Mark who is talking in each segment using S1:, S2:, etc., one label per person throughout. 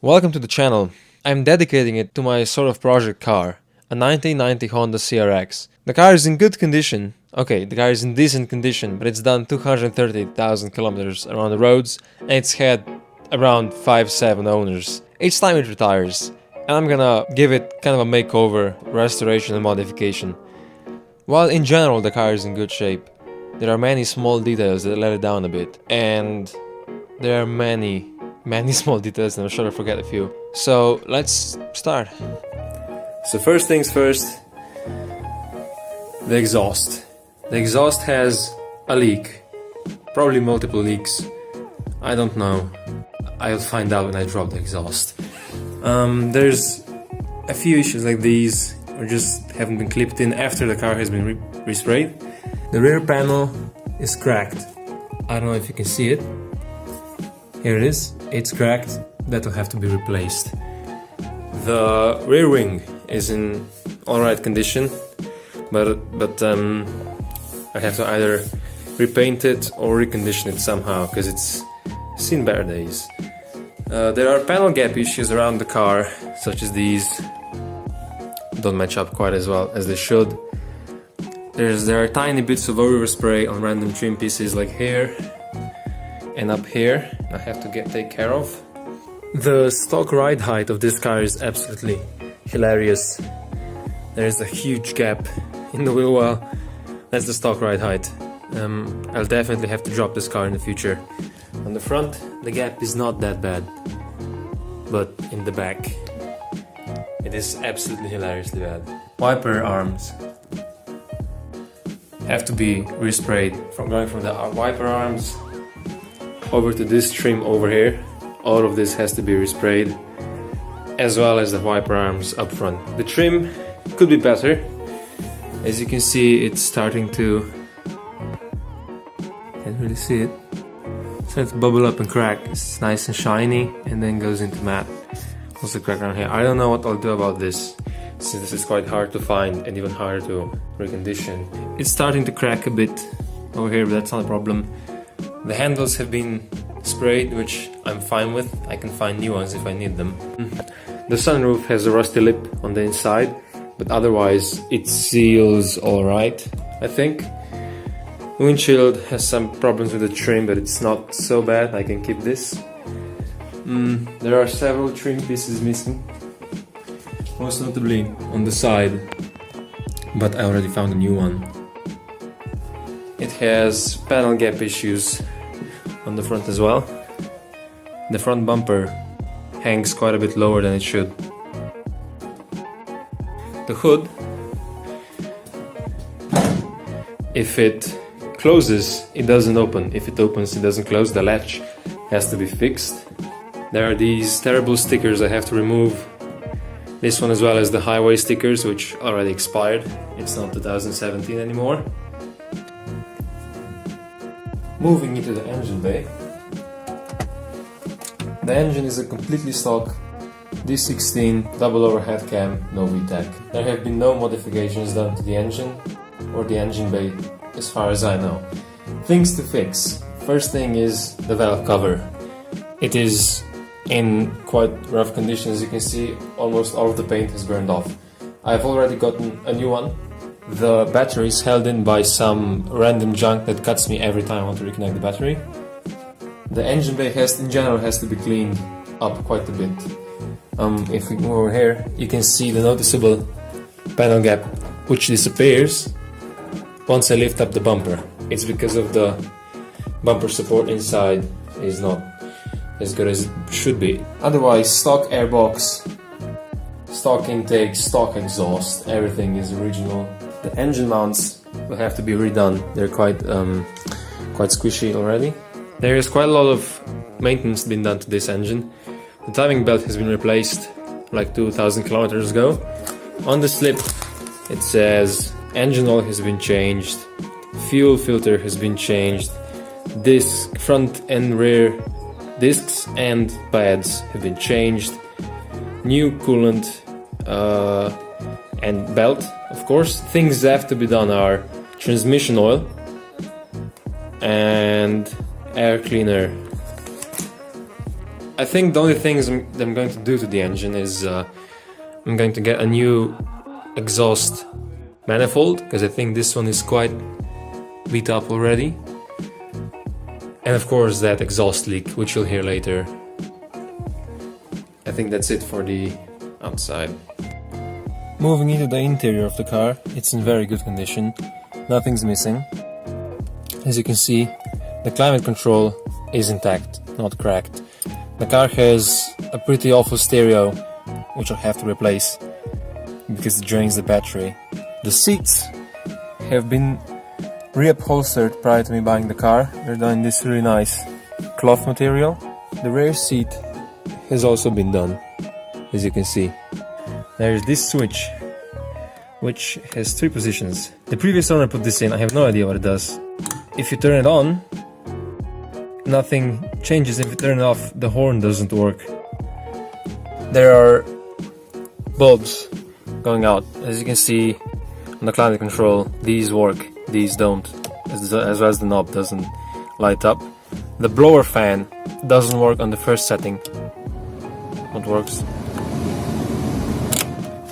S1: Welcome to the channel. I'm dedicating it to my sort of project car, a 1990 Honda CRX. The car is in good condition. Okay, the car is in decent condition, but it's done 230,000 kilometers around the roads and it's had around 5-7 owners. Each time it retires, and I'm gonna give it kind of a makeover, restoration and modification. While in general the car is in good shape, there are many small details that let it down a bit, and there are many small details, and I'm sure I forget a few. So let's start. So first things first, the exhaust. The exhaust has a leak, probably multiple leaks. I don't know. I'll find out when I drop the exhaust. There's a few issues like these, or just haven't been clipped in after the car has been resprayed. The rear panel is cracked. I don't know if you can see it. Here it is. It's cracked. That will have to be replaced. The rear wing is in alright condition, but I have to either repaint it or recondition it somehow, because it's seen better days. There are panel gap issues around the car, such as these. Don't match up quite as well as they should. There are tiny bits of overspray on random trim pieces, like here and up here. I have to take care of. The stock ride height of this car is absolutely hilarious. There is a huge gap in the wheel well. That's the stock ride height. I'll definitely have to drop this car in the future. On the front, the gap is not that bad, but in the back, it is absolutely hilariously bad. Wiper arms have to be resprayed. Going from the wiper arms over to this trim over here, all of this has to be resprayed, as well as the wiper arms up front. The trim could be better. As you can see, it's starting to... can't really see it. It's starting to bubble up and crack. It's nice and shiny, and then goes into matte. Also crack around here. I don't know what I'll do about this, since this is quite hard to find and even harder to recondition. It's starting to crack a bit over here, but that's not a problem. The handles have been sprayed, which I'm fine with. I can find new ones if I need them. The sunroof has a rusty lip on the inside, but otherwise it seals alright, I think. Windshield has some problems with the trim, but it's not so bad. I can keep this. There are several trim pieces missing, most notably on the side, but I already found a new one. It has panel gap issues on the front as well. The front bumper hangs quite a bit lower than it should. The hood, if it closes, it doesn't open. If it opens, it doesn't close. The latch has to be fixed. There are these terrible stickers I have to remove. This one, as well as the highway stickers, which already expired. It's not 2017 anymore. Moving into the engine bay. The engine is a completely stock D16 double overhead cam, no VTEC. There have been no modifications done to the engine or the engine bay as far as I know. Things to fix. First thing is the valve cover. It is in quite rough condition. As you can see, almost all of the paint has burned off. I've already gotten a new one. The battery is held in by some random junk that cuts me every time I want to reconnect the battery. The engine bay in general has to be cleaned up quite a bit. If we move over here, you can see the noticeable panel gap, which disappears once I lift up the bumper. It's because of the bumper support inside is not as good as it should be. Otherwise, stock airbox, stock intake, stock exhaust, everything is original. The engine mounts will have to be redone. They're quite squishy already. There is quite a lot of maintenance been done to this engine. The timing belt has been replaced like 2,000 kilometers ago. On the slip it says engine oil has been changed, fuel filter has been changed, disc front and rear discs and pads have been changed, new coolant and belt, of course. Things that have to be done are transmission oil and air cleaner I think the only things that I'm going to do to the engine is I'm going to get a new exhaust manifold, because I think this one is quite beat up already. And of course that exhaust leak, which you'll hear later. I think that's it for the outside. Moving into the interior of the car, it's in very good condition. Nothing's missing. As you can see, the climate control is intact, not cracked. The car has a pretty awful stereo, which I'll have to replace because it drains the battery. The seats have been reupholstered prior to me buying the car. They're done in this really nice cloth material. The rear seat has also been done, as you can see. There's this switch, which has 3 positions. The previous owner put this in, I have no idea what it does. If you turn it on, nothing changes. If you turn it off, the horn doesn't work. There are bulbs going out. As you can see on the climate control, these work, these don't, as well as the knob doesn't light up. The blower fan doesn't work on the first setting. What works?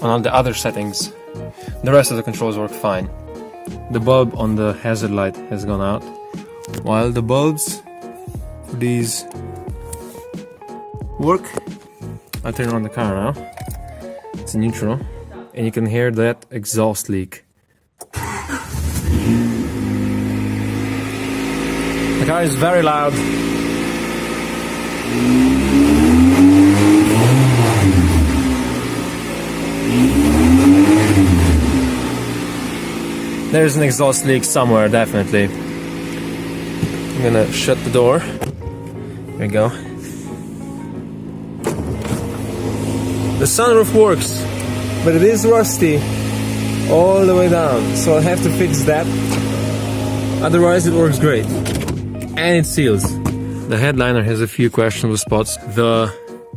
S1: On all the other settings, the rest of the controls work fine. The bulb on the hazard light has gone out, while the bulbs for these work. I'll turn on the car now. It's in neutral, and you can hear that exhaust leak. The car is very loud. There's an exhaust leak somewhere, definitely. I'm gonna shut the door. There we go. The sunroof works, but it is rusty all the way down, so I'll have to fix that. Otherwise it works great. And it seals. The headliner has a few questionable spots. The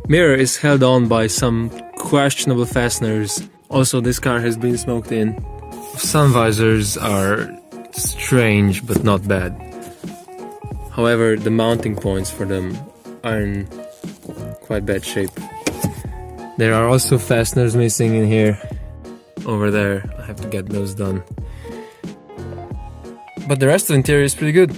S1: mirror is held on by some questionable fasteners. Also, this car has been smoked in. Sun visors are strange but not bad. However, the mounting points for them are in quite bad shape. There are also fasteners missing in here. Over there, I have to get those done. But the rest of the interior is pretty good.